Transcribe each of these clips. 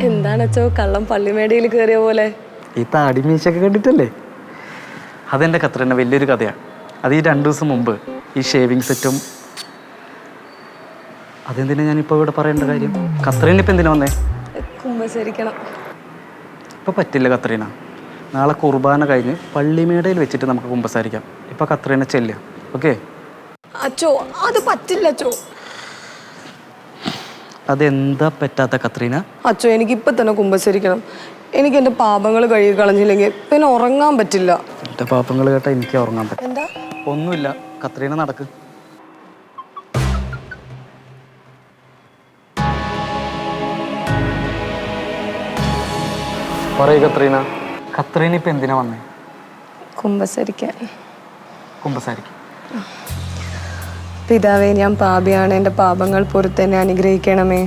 എന്താണച്ചോ കള്ളം പള്ളിമേടയിൽ കയറിയ പോലെ? ഈ താടി മീശയൊക്കെ കണ്ടിട്ടല്ലേ? അതെൻ്റെ കത്രീന വലിയൊരു കഥയാണ്. അത് ഈ 2 ദിവസം മുമ്പ് ഈ ഷേവിങ് സെറ്റും. അതെന്തിനാ ഞാനിപ്പോൾ ഇവിടെ പറയേണ്ട കാര്യം? കത്രീന ഇപ്പം എന്തിനാ വന്നേ? കുമ്പസരിക്കണം. ഇപ്പം പറ്റില്ല കത്രീന. നാളെ കുർബാന കഴിഞ്ഞ് പള്ളിമേടയിൽ വെച്ചിട്ട് നമുക്ക് കുമ്പസാരിക്കാം. ഇപ്പം കത്രീന ചെല്ലുക. ഓക്കെ? അച്ചോ അത് പറ്റില്ല അച്ചോ. അതെന്താ പറ്റാത്ത കത്രീന? അച്ചോ എനിക്കിപ്പം തന്നെ കുമ്പസരിക്കണം. എനിക്ക് എൻ്റെ പാപങ്ങൾ കഴുകി കളഞ്ഞില്ലെങ്കിൽ പിന്നെ ഉറങ്ങാൻ പറ്റില്ല. എൻ്റെ പാപങ്ങൾ കേട്ടാൽ എനിക്ക് ഉറങ്ങാൻ പറ്റും. എന്താ? ഒന്നുമില്ല, കത്രീന നടക്ക്. പറയൂ കത്രീന. കത്രീന ഇപ്പം എന്തിനാ വന്നേ? കുമ്പസരിക്കാൻ. കുമ്പസാരിക്കും. പിതാവേ, ഞാൻ പാപിയാണ്. എൻ്റെ പാപങ്ങൾ പൊറുത്തെന്നെ അനുഗ്രഹിക്കണമേ.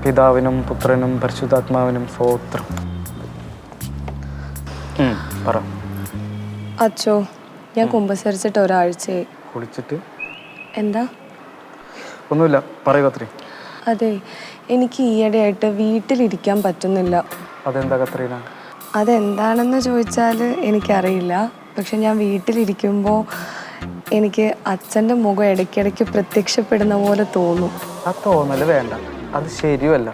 പിതാവിനും പുത്രനും പരിശുദ്ധാത്മാവിനും സ്തോത്രം. പറ. അച്ചോ, ഞാൻ കുമ്പസരിച്ചിട്ട് ഒരാഴ്ചയായി. കുളിച്ചിട്ട്? എന്താ? ഒന്നുമില്ല, പറയൂ കത്രീ. അതെ, എനിക്ക് ഈയിടെയായിട്ട് വീട്ടിലിരിക്കാൻ പറ്റുന്നില്ല. അതെന്താ കത്രീന? അതെന്താണെന്ന് ചോദിച്ചാൽ എനിക്കറിയില്ല. പക്ഷെ ഞാൻ വീട്ടിലിരിക്കുമ്പോൾ എനിക്ക് അച്ഛൻ്റെ മുഖം ഇടയ്ക്കിടയ്ക്ക് പ്രത്യക്ഷപ്പെടുന്ന പോലെ തോന്നും. ആ തോന്നൽ വേണ്ട, അത് ശരിയല്ല.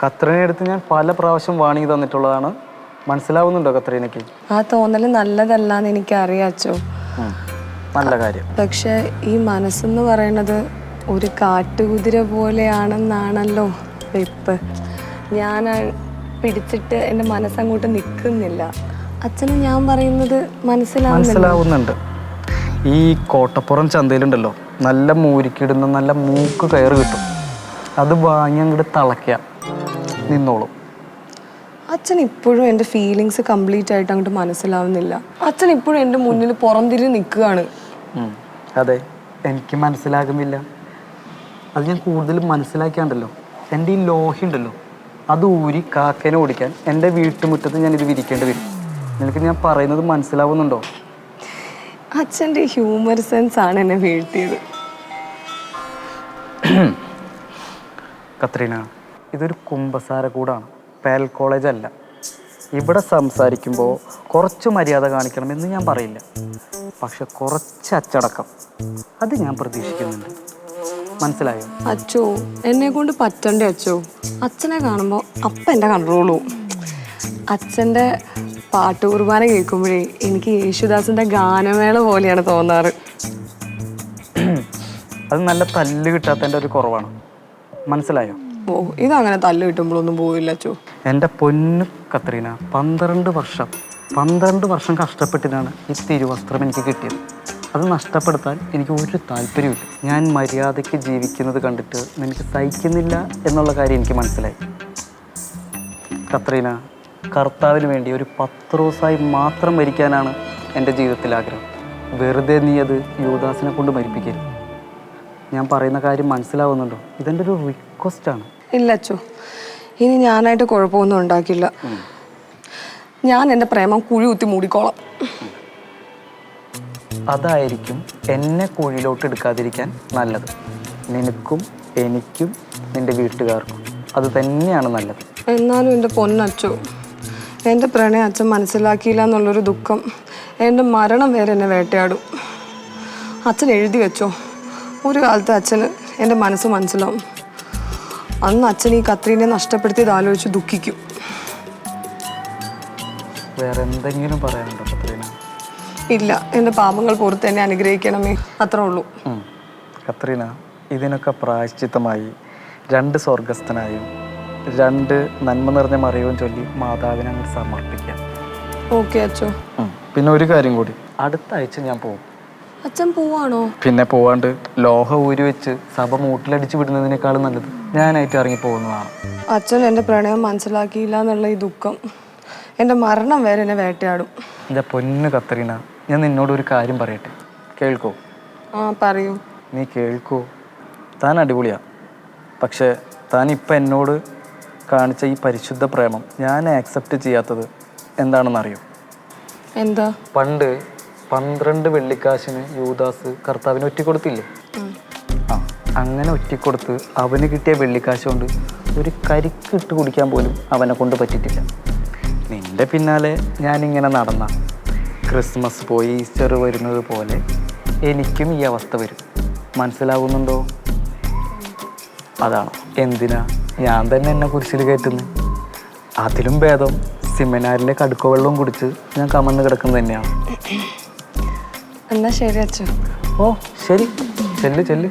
കത്രീനെ അടുത്ത് ഞാൻ പല പ്രാവശ്യം വാണിംഗ് തന്നിട്ടുള്ളതാണ്. മനസ്സിലാവുന്നുണ്ടോ കത്രീനയ്ക്ക്? ആ തോന്നൽ നല്ലതല്ലാന്ന് എനിക്കറിയാം അച്ചോ. നല്ല കാര്യം. പക്ഷെ ഈ മനസ്സെന്ന് പറയണത് ഒരു കാട്ടുകുതിര പോലെയാണെന്നാണല്ലോ വെപ്പ്. ഞാൻ പിടിച്ചിട്ട് എൻ്റെ മനസ്സങ്ങോട്ട് നിൽക്കുന്നില്ല. അച്ഛന് ഞാൻ പറയുന്നത് മനസ്സിലാവുന്നുണ്ട്. ഈ കോട്ടപ്പുറം ചന്തയിലുണ്ടല്ലോ, നല്ല മൂരിക്കിടുന്ന നല്ല മൂക്ക് കയറ് കിട്ടും. അത് വാങ്ങി അങ്ങോട്ട് തിളയ്ക്കുക, നിന്നോളും. അച്ഛൻ ഇപ്പോഴും എൻ്റെ ഫീലിങ്സ് കംപ്ലീറ്റ് ആയിട്ട് അങ്ങോട്ട് മനസ്സിലാവുന്നില്ല. അച്ഛൻ ഇപ്പോഴും എൻ്റെ മുന്നിൽ പുറംതിരിഞ്ഞ് നിൽക്കുകയാണ്. അതെ, എനിക്ക് മനസ്സിലാകുന്നില്ല. അത് ഞാൻ കൂടുതൽ മനസ്സിലാക്കിയാണ്ടല്ലോ, എൻ്റെ ഈ ലോഹി ഉണ്ടല്ലോ, അത് ഊരി കാക്കേനെ ഓടിക്കാൻ എൻ്റെ വീട്ടുമുറ്റത്ത് ഞാൻ ഇത് വിരിക്കേണ്ടി വരും. നിനക്ക് ഞാൻ പറയുന്നത് മനസ്സിലാവുന്നുണ്ടോ? അച്ഛൻ്റെ ഹ്യൂമർ സെൻസ് ആണ് എന്നെ വീഴ്ത്തിയത്. കത്രീന, ഇതൊരു കുമ്പസാര കൂടാണ്, പേൽ കോളേജ് അല്ല. ഇവിടെ സംസാരിക്കുമ്പോൾ കുറച്ച് മര്യാദ കാണിക്കണമെന്ന് ഞാൻ പറയില്ല, പക്ഷെ കുറച്ച് അച്ചടക്കം അത് ഞാൻ പ്രതീക്ഷിക്കുന്നുണ്ട്. മനസ്സിലായോ? അച്ചോ, എന്നെ കൊണ്ട് പറ്റണ്ടേ അച്ചോ? അച്ഛനെ കാണുമ്പോൾ അപ്പം എൻ്റെ കൺട്രോൾ പോവും. അച്ഛൻ്റെ പാട്ട് കുർബാന കേൾക്കുമ്പോഴേ എനിക്ക് യേശുദാസിൻ്റെ ഗാനമേള പോലെയാണ് തോന്നാറ്. അത് നല്ല തല്ല് കിട്ടാത്തതിൻ്റെ ഒരു കുറവാണ്. മനസ്സിലായോ? ഓ, ഇതങ്ങനെ തല്ല് കിട്ടുമ്പോഴൊന്നും പോവില്ല അച്ചോ. എൻ്റെ പൊന്നു കത്രീന, 12 വർഷം കഷ്ടപ്പെട്ടിട്ടാണ് ഈ തിരുവസ്ത്രം എനിക്ക് കിട്ടിയത്. അത് നഷ്ടപ്പെടുത്താൻ എനിക്ക് ഒരു താല്പര്യമില്ല. ഞാൻ മര്യാദയ്ക്ക് ജീവിക്കുന്നത് കണ്ടിട്ട് നിനക്ക് സഹിക്കുന്നില്ല എന്നുള്ള കാര്യം എനിക്ക് മനസ്സിലായി. കത്രീന, കർത്താവിന് വേണ്ടി ഒരു പത്രോസായി മാത്രം മരിക്കാനാണ് എൻ്റെ ജീവിതത്തിൽ ആഗ്രഹം. വെറുതെ നീ അത് യൂദാസിനെ കൊണ്ട് മരിപ്പിക്കരുത്. ഞാൻ പറയുന്ന കാര്യം മനസ്സിലാവുന്നുണ്ടോ? ഇതെൻ്റെ ഒരു റിക്വസ്റ്റാണ്. ഇല്ല അച്ചോ, ഇനി ഞാനായിട്ട് കുഴപ്പമൊന്നും ഉണ്ടാക്കില്ല. ഞാൻ എൻ്റെ പ്രേമം കുഴി കുത്തി മൂടിക്കോളാം. അതായിരിക്കും എന്നെ കുഴിയിലോട്ട് എടുക്കാതിരിക്കാൻ നല്ലത്. നിനക്കും എനിക്കും നിൻ്റെ വീട്ടുകാർക്കും അത് തന്നെയാണ് നല്ലത്. എന്നാലും എൻ്റെ പൊന്നച്ചോ, എൻ്റെ പ്രണയം അച്ഛൻ മനസ്സിലാക്കിയില്ല എന്നുള്ളൊരു ദുഃഖം എൻ്റെ മരണം വരെ എന്നെ വേട്ടയാടും. അച്ഛൻ എഴുതി വെച്ചോ, ഒരു കാലത്ത് അച്ഛന് എൻ്റെ മനസ്സ് മനസ്സിലാവും. അന്ന് അച്ഛൻ ഈ കത്രീനെ നഷ്ടപ്പെടുത്തിയത് ആലോചിച്ച് ദുഃഖിക്കും. വേറെ എന്തെങ്കിലും പറയാനുണ്ടോ കത്രീന? ഇല്ല, എൻ്റെ പാപങ്ങൾ പുറത്ത് എന്നെ അനുഗ്രഹിക്കണമേ, അത്രേ ഉള്ളൂ. കത്രീന, ഇതിനൊക്കെ പ്രായശ്ചിത്തമായി 2 സ്വർഗസ്ഥനായും 2 നന്മ നിറഞ്ഞ മറിയവും ചൊല്ലി മാതാവിനെ അങ്ങ് സമർപ്പിക്കാം. ഓക്കെ അച്ചോ. പിന്നെ ഒരു കാര്യം കൂടി, അടുത്ത ആഴ്ച ഞാൻ പോകും. അച്ഛൻ പോവാണോ? പിന്നെ പോവാണ്ട് ലോഹ ഊരി വെച്ച് സഭ മൂട്ടിലടിച്ച് വിടുന്നതിനേക്കാളും നല്ലത് ഞാനായിട്ട് ഇറങ്ങി പോകുന്നതാണ്. അച്ഛൻ എൻ്റെ പ്രണയം മനസ്സിലാക്കിയില്ല എന്നുള്ള ഈ ദുഃഖം എൻ്റെ മരണം വരെ എന്നെ വേട്ടയാടും. എൻ്റെ പൊന്നു കത്രീന, ഞാൻ നിന്നോടൊരു കാര്യം പറയട്ടെ, കേൾക്കോ? ആ, പറയൂ. നീ കേൾക്കൂ. താൻ അടിപൊളിയാ, പക്ഷേ താൻ ഇപ്പം എന്നോട് കാണിച്ച ഈ പരിശുദ്ധ പ്രേമം ഞാൻ ആക്സെപ്റ്റ് ചെയ്യാത്തത് എന്താണെന്നറിയോ? എന്താ? പണ്ട് 12 വെള്ളിക്കാശിന് യൂദാസ് കർത്താവിന് ഒറ്റിക്കൊടുത്തില്ലേ? അങ്ങനെ ഒറ്റിക്കൊടുത്ത് അവന് കിട്ടിയ വെള്ളിക്കാശ് കൊണ്ട് ഒരു കരിക്ക് ഇട്ട് കുടിക്കാൻ പോലും അവനെ കൊണ്ട് പറ്റിയിട്ടില്ല. നിന്റെ പിന്നാലെ ഞാനിങ്ങനെ നടന്ന ക്രിസ്മസ് പോയി ഈസ്റ്റർ വരുന്നത് പോലെ എനിക്കും ഈ അവസ്ഥ വരും. മനസ്സിലാകുന്നുണ്ടോ? അതാണ് എന്തിനാ ഞാൻ തന്നെ എന്നെ കുരിശിൽ കയറ്റുന്നു. അതിലും ഭേദം സെമിനാരിലെ കടുക്ക വെള്ളവും കുടിച്ച് ഞാൻ കമന്ന് കിടക്കുന്നത് തന്നെയാണ്. എന്നാ ശരി അച്ഛ. ഓ ശരി, ചെല്ല് ചെല്ല്.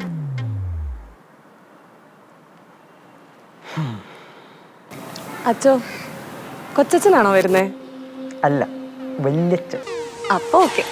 അച്ഛോ, കൊച്ചച്ഛനാണോ വരുന്നേ? അല്ല, വല്യച്ഛൻ. അപ്പൊ ഓക്കെ.